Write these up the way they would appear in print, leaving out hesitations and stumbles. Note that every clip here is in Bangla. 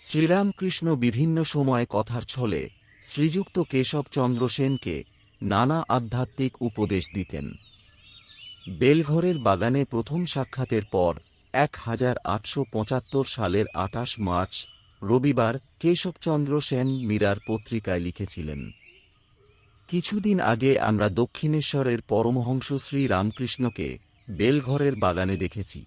শ্রীরামকৃষ্ণ বিভিন্ন সময় কথার ছলে শ্রীযুক্ত কেশবচন্দ্র সেনকে নানা আধ্যাত্মিক উপদেশ দিতেন। বেলঘরের বাগানে প্রথম সাক্ষাতের পর 1875 সালের 28 মার্চ রবিবার কেশবচন্দ্র সেন মীরার পত্রিকায় লিখেছিলেন, কিছুদিন আগে আমরা দক্ষিণেশ্বরের পরমহংস শ্রী রামকৃষ্ণকে বেলঘরের বাগানে দেখেছি।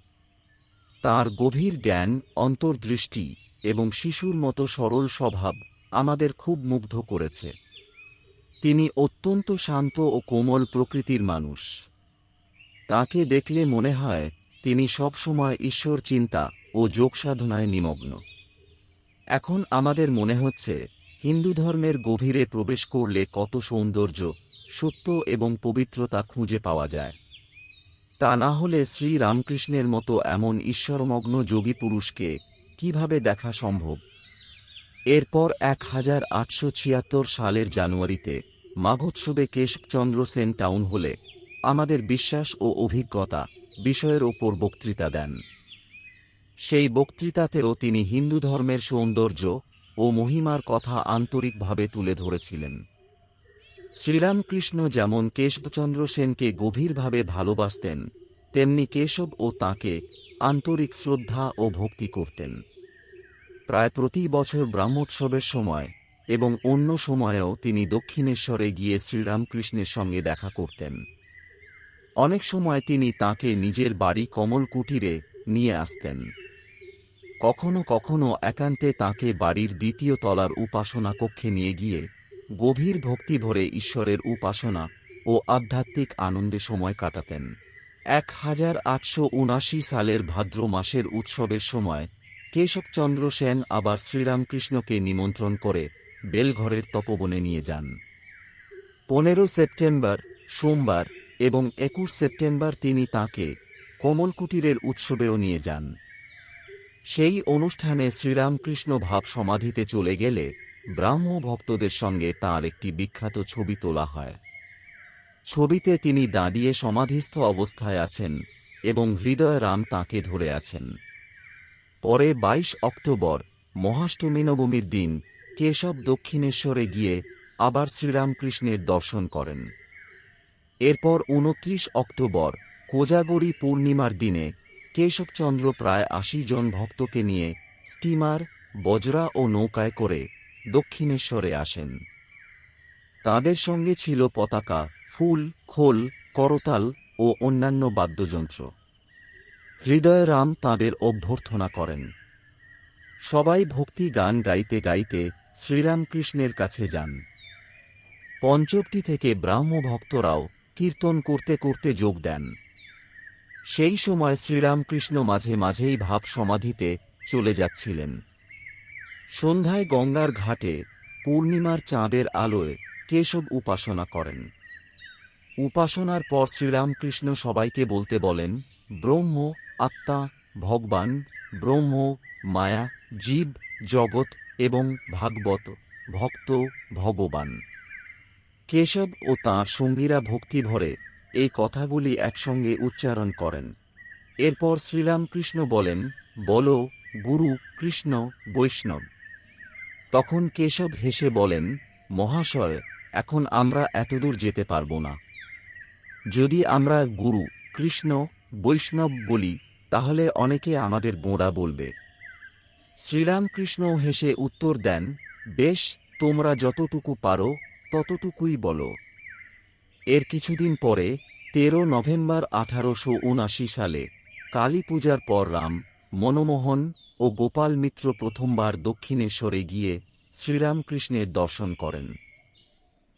তাঁর গভীর জ্ঞান, অন্তর্দৃষ্টি এবং শিশুর মতো সরল স্বভাব আমাদের খুব মুগ্ধ করেছে। তিনি অত্যন্ত শান্ত ও কোমল প্রকৃতির মানুষ। তাকে দেখলে মনে হয় তিনি সবসময় ঈশ্বর চিন্তা ও যোগসাধনায় নিমগ্ন। এখন আমাদের মনে হচ্ছে হিন্দু ধর্মের গভীরে প্রবেশ করলে কত সৌন্দর্য, সত্য এবং পবিত্রতা খুঁজে পাওয়া যায়। তা না হলে শ্রী রামকৃষ্ণের মতো এমন ঈশ্বরমগ্ন যোগী পুরুষকে কিভাবে দেখা সম্ভব। এরপর 1876 সালের জানুয়ারিতে মাঘোৎসবে কেশবচন্দ্র সেন টাউন হলে আমাদের বিশ্বাস ও অভিজ্ঞতা বিষয়ের ওপর বক্তৃতা দেন। সেই বক্তৃতাতেও তিনি হিন্দু ধর্মের সৌন্দর্য ও মহিমার কথা আন্তরিকভাবে তুলে ধরেছিলেন। শ্রীরামকৃষ্ণ যেমন কেশবচন্দ্র সেনকে গভীরভাবে ভালোবাসতেন, তেমনি কেশব ও তাঁকে আন্তরিক শ্রদ্ধা ও ভক্তি করতেন। প্রায় প্রতি বছর ব্রহ্মোৎসবের সময় এবং অন্য সময়েও তিনি দক্ষিণেশ্বরে গিয়ে শ্রীরামকৃষ্ণের সঙ্গে দেখা করতেন। অনেক সময় তিনি তাঁকে নিজের বাড়ি কমল কুটিরে নিয়ে আসতেন। কখনো কখনো একান্তে তাঁকে বাড়ির দ্বিতীয় তলার উপাসনা কক্ষে নিয়ে গিয়ে গভীর ভক্তি ভরে ঈশ্বরের উপাসনা ও আধ্যাত্মিক আনন্দে সময় কাটাতেন। 1879 সালের ভাদ্র মাসের উৎসবের সময় কেশবচন্দ্র সেন আবার শ্রীরামকৃষ্ণকে নিমন্ত্রণ করে বেলঘরের তপবনে নিয়ে যান। 15 সেপ্টেম্বর সোমবার এবং 21 সেপ্টেম্বর তিনি তাঁকে কমলকুটিরের উৎসবেও নিয়ে যান। সেই অনুষ্ঠানে শ্রীরামকৃষ্ণ ভাব সমাধিতে চলে গেলে ব্রাহ্ম ভক্তদের সঙ্গে তাঁর একটি বিখ্যাত ছবি তোলা হয়। ছবিতে তিনি দাঁড়িয়ে সমাধিস্থ অবস্থায় আছেন এবং হৃদয় রাম তাঁকে ধরে আছেন। পরে 22 অক্টোবর মহাষ্টমী নবমীর দিন কেশব দক্ষিণেশ্বরে গিয়ে আবার শ্রীরামকৃষ্ণের দর্শন করেন। এরপর 29 অক্টোবর কোজাগরী পূর্ণিমার দিনে কেশবচন্দ্র প্রায় 80 জন ভক্তকে নিয়ে স্টিমার, বজরা ও নৌকায় করে দক্ষিণেশ্বরে আসেন। তাঁদের সঙ্গে ছিল পতাকা, ফুল, খোল, করতাল ও অন্যান্য বাদ্যযন্ত্র। হৃদয় রাম তাঁদের অভ্যর্থনা করেন। সবাই ভক্তি গান গাইতে গাইতে শ্রীরামকৃষ্ণের কাছে যান। পঞ্চবটি থেকে ব্রাহ্ম ভক্তরাও কীর্তন করতে করতে যোগ দেন। সেই সময় শ্রীরামকৃষ্ণ মাঝে মাঝেই ভাব সমাধিতে চলে যাচ্ছিলেন। সন্ধ্যায় গঙ্গার ঘাটে পূর্ণিমার চাঁদের আলোয় কেশব উপাসনা করেন। উপাসনার পর শ্রীরামকৃষ্ণ সবাইকে বলতে বলেন, ব্রহ্ম, আত্মা, ভগবান, ব্রহ্ম, মায়া, জীব, জগৎ এবং ভাগবত, ভক্ত, ভগবান। কেশব ও তাঁর সঙ্গীরা ভক্তি ভরে এই কথাগুলি একসঙ্গে উচ্চারণ করেন। এরপর শ্রীরামকৃষ্ণ বলেন, বলো গুরু, কৃষ্ণ, বৈষ্ণব। তখন কেশব হেসে বলেন, মহাশয়, এখন আমরা এতদূর যেতে পারব না। যদি আমরা গুরু, কৃষ্ণ, বৈষ্ণব বলি তাহলে অনেকে আমাদের বোঁড়া বলবে। শ্রীরামকৃষ্ণ হেসে উত্তর দেন, বেশ, তোমরা যতটুকু পারো ততটুকুই বলো। এর কিছুদিন পরে 13 নভেম্বর 1879 সালে কালী পূজার পর রাম, মনমোহন ও গোপাল মিত্র প্রথমবার দক্ষিণেশ্বরে গিয়ে শ্রীরামকৃষ্ণের দর্শন করেন।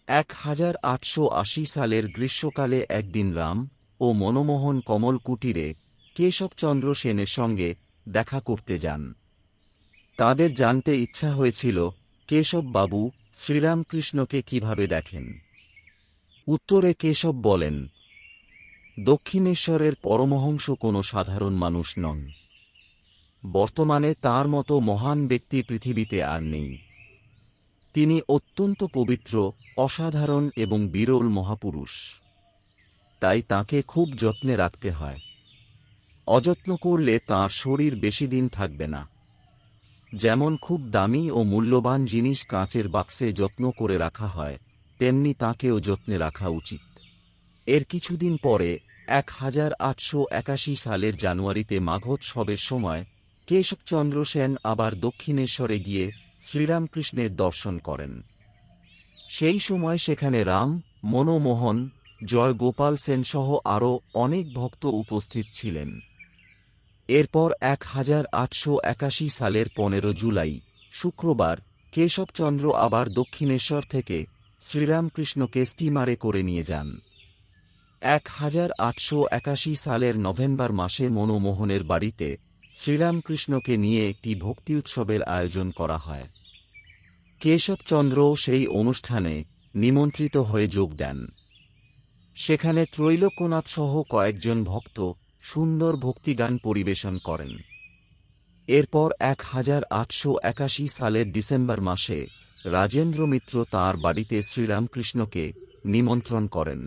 1880 সালের গ্রীষ্মকালে একদিন রাম ও মনমোহন কমল কুটিরে কেশবচন্দ্র সেনের সঙ্গে দেখা করতে যান। তাদের জানতে ইচ্ছা হয়েছিল কেশববাবু শ্রীরামকৃষ্ণকে কিভাবে দেখেন। উত্তরে কেশব বলেন, দক্ষিণেশ্বরের পরমহংস কোনো সাধারণ মানুষ নন। বর্তমানে তাঁর মতো মহান ব্যক্তি পৃথিবীতে আর নেই। তিনি অত্যন্ত পবিত্র, অসাধারণ এবং বিরল মহাপুরুষ। তাই তাঁকে খুব যত্নে রাখতে হয়। অযত্ন করলে তাঁর শরীর বেশি দিন থাকবে না। যেমন খুব দামি ও মূল্যবান জিনিস কাঁচের বাক্সে যত্ন করে রাখা হয়, তেমনি তাঁকেও যত্নে রাখা উচিত। এর কিছুদিন পরে 1881 সালের জানুয়ারিতে মাঘোৎসবের সময় কেশবচন্দ্র সেন আবার দক্ষিণেশ্বরে গিয়ে শ্রীরামকৃষ্ণের দর্শন করেন। সেই সময় সেখানে রাম, মনমোহন, জয় গোপাল সেন সহ আরও অনেক ভক্ত উপস্থিত ছিলেন। এরপর 1881 সালের 15 জুলাই শুক্রবার কেশবচন্দ্র আবার দক্ষিণেশ্বর থেকে শ্রীরামকৃষ্ণকে স্টিমারে করে নিয়ে যান। 1881 সালের নভেম্বর মাসে মনমোহনের বাড়িতে শ্রীরামকৃষ্ণকে নিয়ে একটি ভক্তি উৎসবের আয়োজন করা হয়। কেশবচন্দ্রও সেই অনুষ্ঠানে নিমন্ত্রিত হয়ে যোগ দেন। সেখানে ত্রৈলোক্যনাথ সহ কয়েকজন ভক্ত সুন্দর ভক্তিগান পরিবেশন করেন। এরপর 1881 সালের ডিসেম্বর মাসে রাজেন্দ্র মিত্র তাঁর বাড়িতে শ্রীরামকৃষ্ণকে নিমন্ত্রণ করেন।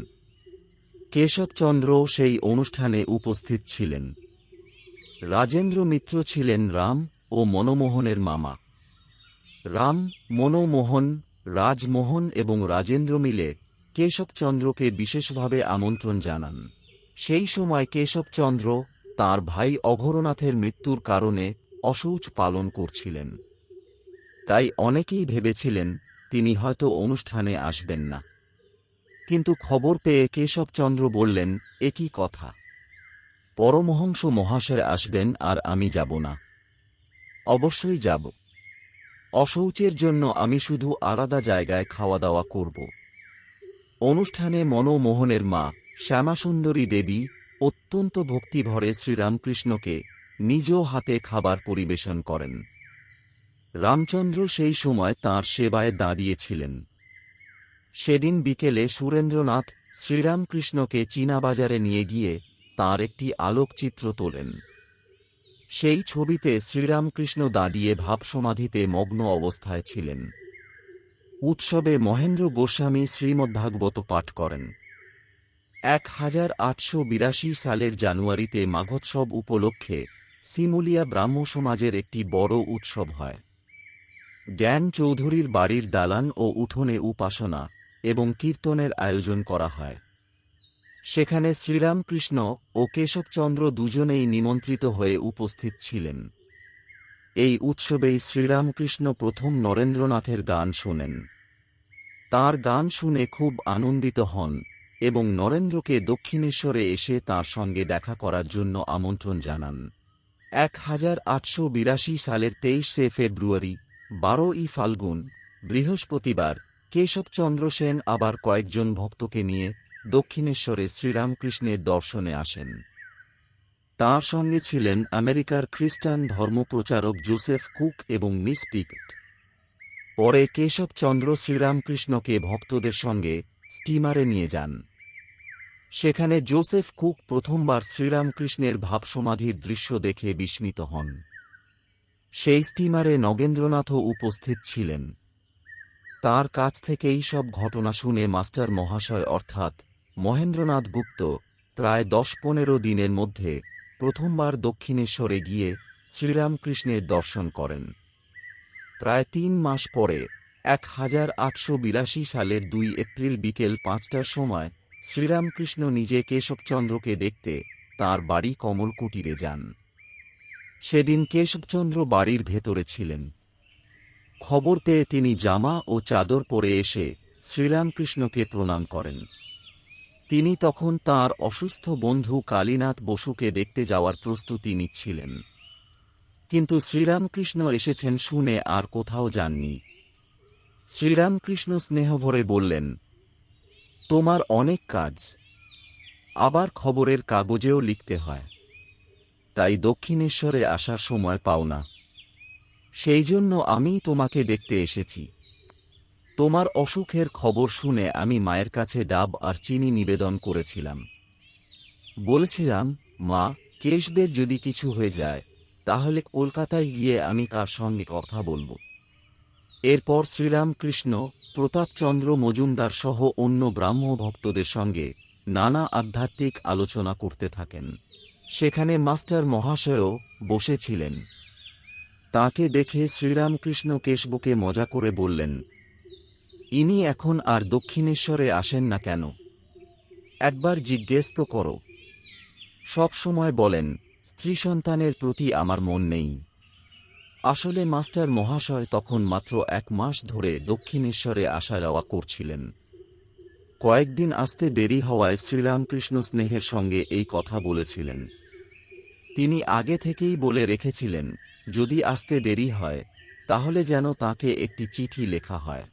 কেশবচন্দ্রও সেই অনুষ্ঠানে উপস্থিত ছিলেন। রাজেন্দ্র মিত্র ছিলেন রাম ও মনমোহনের মামা। রাম, মনমোহন, রাজমোহন এবং রাজেন্দ্র মিলে কেশবচন্দ্রকে বিশেষভাবে আমন্ত্রণ জানান। সেই সময় কেশবচন্দ্র তাঁর ভাই অঘোরনাথের মৃত্যুর কারণে অশৌচ পালন করছিলেন। তাই অনেকেই ভেবেছিলেন তিনি হয়তো অনুষ্ঠানে আসবেন না। কিন্তু খবর পেয়ে কেশবচন্দ্র বললেন, এ কি কথা! পরমহংস মহাশয় আসবেন আর আমি যাব না? অবশ্যই যাব। অশৌচের জন্য আমি শুধু আলাদা জায়গায় খাওয়া দাওয়া করব। অনুষ্ঠানে মনমোহনের মা শ্যামাসুন্দরী দেবী অত্যন্ত ভক্তিভরে শ্রীরামকৃষ্ণকে নিজ হাতে খাবার পরিবেশন করেন। রামচন্দ্র সেই সময় তাঁর সেবায় দাঁড়িয়েছিলেন। সেদিন বিকেলে সুরেন্দ্রনাথ শ্রীরামকৃষ্ণকে চীনাবাজারে নিয়ে গিয়ে তাঁর একটি আলোকচিত্র তোলেন। সেই ছবিতে শ্রীরামকৃষ্ণ দাঁড়িয়ে ভাবসমাধিতে মগ্ন অবস্থায় ছিলেন। উৎসবে মহেন্দ্র গোস্বামী শ্রীমদ্ভাগবত পাঠ করেন। 1882 সালের জানুয়ারিতে মাঘোৎসব উপলক্ষে সিমুলিয়া ব্রাহ্ম সমাজের একটি বড় উৎসব হয়। জ্ঞান চৌধুরীর বাড়ির দালান ও উঠোনে উপাসনা এবং কীর্তনের আয়োজন করা হয়। সেখানে শ্রীরামকৃষ্ণ ও কেশবচন্দ্র দুজনেই নিমন্ত্রিত হয়ে উপস্থিত ছিলেন। এই উৎসবেই শ্রীরামকৃষ্ণ প্রথম নরেন্দ্রনাথের গান শোনেন। তাঁর গান শুনে খুব আনন্দিত হন এবং নরেন্দ্রকে দক্ষিণেশ্বরে এসে তাঁর সঙ্গে দেখা করার জন্য আমন্ত্রণ জানান। 1882 সালের 23 ফেব্রুয়ারি 12ই ফাল্গুন বৃহস্পতিবার কেশবচন্দ্র সেন আবার কয়েকজন ভক্তকে নিয়ে দক্ষিণেশ্বরে শ্রীরামকৃষ্ণের দর্শনে আসেন। তাঁর সঙ্গে ছিলেন আমেরিকার খ্রিস্টান ধর্মপ্রচারক জোসেফ কুক এবং মিস পিকট। পরে কেশবচন্দ্র শ্রীরামকৃষ্ণকে ভক্তদের সঙ্গে স্টিমারে নিয়ে যান। সেখানে জোসেফ কুক প্রথমবার শ্রীরামকৃষ্ণের ভাবসমাধির দৃশ্য দেখে বিস্মিত হন। সেই স্টিমারে নগেন্দ্রনাথও উপস্থিত ছিলেন। তার কাছ থেকেই সব ঘটনা শুনে মাস্টার মহাশয় অর্থাৎ মহেন্দ্রনাথ গুপ্ত প্রায় 10-15 দিনের মধ্যে প্রথমবার দক্ষিণেশ্বরে গিয়ে শ্রীরামকৃষ্ণের দর্শন করেন। প্রায় 3 মাস পরে 1882 সালের 2 এপ্রিল বিকেল 5টার সময় শ্রীরামকৃষ্ণ নিজে কেশবচন্দ্রকে দেখতে তাঁর বাড়ি কমলকুটিরে যান। সেদিন কেশবচন্দ্র বাড়ির ভেতরে ছিলেন। খবর পেয়ে তিনি জামা ও চাদর পরে এসে শ্রীরামকৃষ্ণকে প্রণাম করেন। তিনি তখন তাঁর অসুস্থ বন্ধু কালীনাথ বসুকে দেখতে যাওয়ার প্রস্তুতি নিচ্ছিলেন। কিন্তু শ্রীরামকৃষ্ণ এসেছেন শুনে আর কোথাও যাননি। শ্রীরামকৃষ্ণ স্নেহভরে বললেন, তোমার অনেক কাজ, আবার খবরের কাগজেও লিখতে হয়, তাই দক্ষিণেশ্বরে আসার সময় পাও না। সেই জন্য আমি তোমাকে দেখতে এসেছি। তোমার অসুখের খবর শুনে আমি মায়ের কাছে ডাব আর চিনি নিবেদন করেছিলাম। বলেছিলাম, মা, কেশবের যদি কিছু হয়ে যায় তাহলে কলকাতায় গিয়ে আমি তার সঙ্গে কথা বলবো। এরপর শ্রীরামকৃষ্ণ প্রতাপচন্দ্র মজুমদার সহ অন্য ব্রাহ্ম ভক্তদের সঙ্গে নানা আধ্যাত্মিক আলোচনা করতে থাকেন। সেখানে মাস্টার মহাশয়ও বসেছিলেন। তাকে দেখে শ্রীরামকৃষ্ণ কেশবকে মজা করে বললেন, ইনি এখন আর দক্ষিণেশ্বরে আসেন না কেন? একবার জিজ্ঞেস তো করো। সব সময় বলেন, স্ত্রী সন্তানের প্রতি আমার মন নেই। আসলে মাস্টার মহাশয় তখন মাত্র 1 মাস ধরে দক্ষিণেশ্বরে আসা যাওয়া করছিলেন। কয়েকদিন আসতে দেরি হওয়ায় শ্রীরামকৃষ্ণ স্নেহের সঙ্গে এই কথা বলেছিলেন। তিনি আগে থেকেই বলে রেখেছিলেন, যদি আসতে দেরি হয় তাহলে যেন তাকে একটি চিঠি লেখা হয়।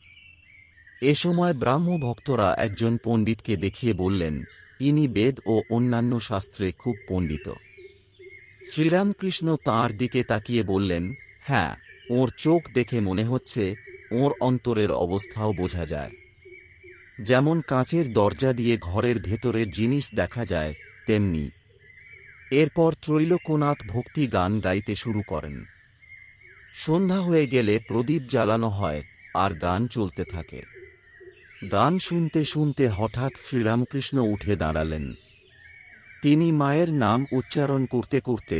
এ সময় ব্রাহ্ম ভক্তরা একজন পণ্ডিতকে দেখিয়ে বললেন, ইনি বেদ ও অন্যান্য শাস্ত্রে খুব পণ্ডিত। শ্রীরামকৃষ্ণ তাঁর দিকে তাকিয়ে বললেন, হ্যাঁ, ওর চোখ দেখে মনে হচ্ছে, ওর অন্তরের অবস্থাও বোঝা যায়। যেমন কাঁচের দরজা দিয়ে ঘরের ভেতরের জিনিস দেখা যায়, তেমনি। এরপর ত্রৈলোক্যনাথ ভক্তি গান গাইতে শুরু করেন। সন্ধ্যা হয়ে গেলে প্রদীপ জ্বালানো হয় আর গান চলতে থাকে। গান শুনতে শুনতে হঠাৎ শ্রীরামকৃষ্ণ উঠে দাঁড়ালেন। তিনি মায়ের নাম উচ্চারণ করতে করতে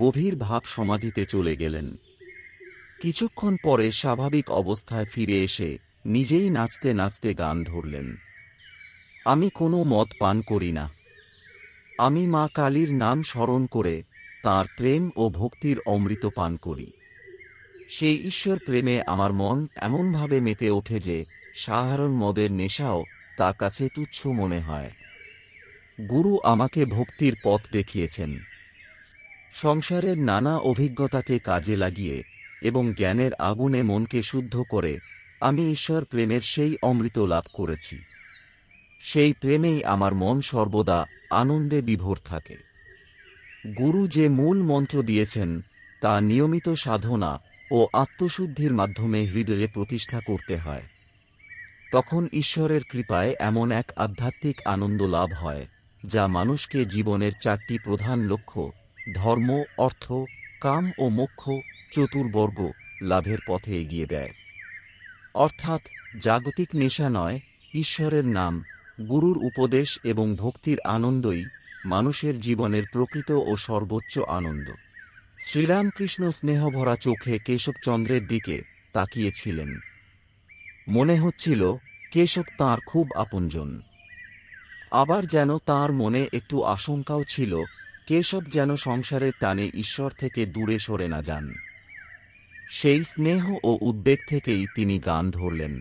গভীর ভাব সমাধিতে চলে গেলেন। কিছুক্ষণ পরে স্বাভাবিক অবস্থায় ফিরে এসে নিজেই নাচতে নাচতে গান ধরলেন। আমি কোনো মদ পান করি না। আমি মা কালীর নাম স্মরণ করে তাঁর প্রেম ও ভক্তির অমৃত পান করি। সেই ঈশ্বর প্রেমে আমার মন এমনভাবে মেতে ওঠে যে সাধারণ মদের নেশাও তার কাছে তুচ্ছ মনে হয়। গুরু আমাকে ভক্তির পথ দেখিয়েছেন। সংসারের নানা অভিজ্ঞতাকে কাজে লাগিয়ে এবং জ্ঞানের আগুনে মনকে শুদ্ধ করে আমি ঈশ্বর প্রেমের সেই অমৃত লাভ করেছি। সেই প্রেমেই আমার মন সর্বদা আনন্দে বিভোর থাকে। গুরু যে মূল মন্ত্র দিয়েছেন তা নিয়মিত সাধনা ও আত্মশুদ্ধির মাধ্যমে হৃদয়ে প্রতিষ্ঠা করতে হয়। তখন ঈশ্বরের কৃপায় এমন এক আধ্যাত্মিক আনন্দ লাভ হয় যা মানুষকে জীবনের 4টি প্রধান লক্ষ্য ধর্ম, অর্থ, কাম ও মোক্ষ চতুর্বর্গ লাভের পথে এগিয়ে দেয়। অর্থাৎ জাগতিক নেশা নয়, ঈশ্বরের নাম, গুরুর উপদেশ এবং ভক্তির আনন্দই মানুষের জীবনের প্রকৃত ও সর্বোচ্চ আনন্দ। শ্রীরামকৃষ্ণ স্নেহভরা চোখে কেশবচন্দ্রের দিকে তাকিয়েছিলেন। মনে হচ্ছিল কেশব তাঁর খুব আপনজন। আবার যেন তাঁর মনে একটু আশঙ্কাও ছিল, কেশব যেন সংসারের টানে ঈশ্বর থেকে দূরে সরে না যান। সেই স্নেহ ও উদ্বেগ থেকেই তিনি গান ধরলেন।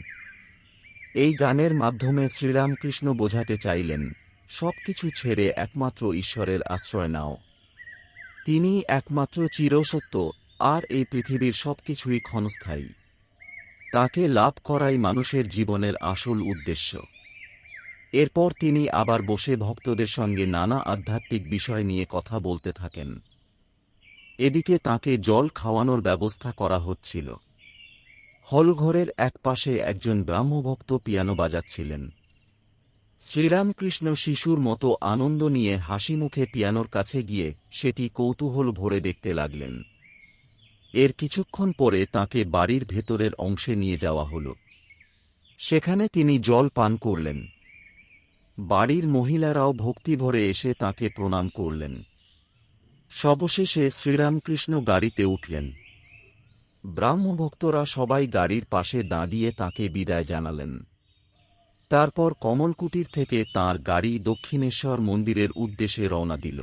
এই গানের মাধ্যমে শ্রীরামকৃষ্ণ বোঝাতে চাইলেন, সবকিছু ছেড়ে একমাত্র ঈশ্বরের আশ্রয় নাও। তিনি একমাত্র চিরসত্য, আর এই পৃথিবীর সবকিছুই ক্ষণস্থায়ী। তাকে লাভ করাই মানুষের জীবনের আসল উদ্দেশ্য। এরপর তিনি আবার বসে ভক্তদের সঙ্গে নানা আধ্যাত্মিক বিষয় নিয়ে কথা বলতে থাকেন। এদিকে তাঁকে জল খাওয়ানোর ব্যবস্থা করা হচ্ছিল। হলঘরের একপাশে একজন ব্রাহ্মভক্ত পিয়ানো বাজাচ্ছিলেন। শ্রীরামকৃষ্ণ শিশুর মতো আনন্দ নিয়ে হাসিমুখে পিয়ানোর কাছে গিয়ে সেটি কৌতূহল ভরে দেখতে লাগলেন। এর কিছুক্ষণ পরে তাঁকে বাড়ির ভেতরের অংশে নিয়ে যাওয়া হল। সেখানে তিনি জল পান করলেন। বাড়ির মহিলারাও ভক্তিভরে এসে তাঁকে প্রণাম করলেন। সবশেষে শ্রীরামকৃষ্ণ গাড়িতে উঠলেন। ব্রাহ্মভক্তরা সবাই গাড়ির পাশে দাঁড়িয়ে তাঁকে বিদায় জানালেন। তারপর কমলকুটির থেকে তাঁর গাড়ি দক্ষিণেশ্বর মন্দিরের উদ্দেশ্যে রওনা দিল।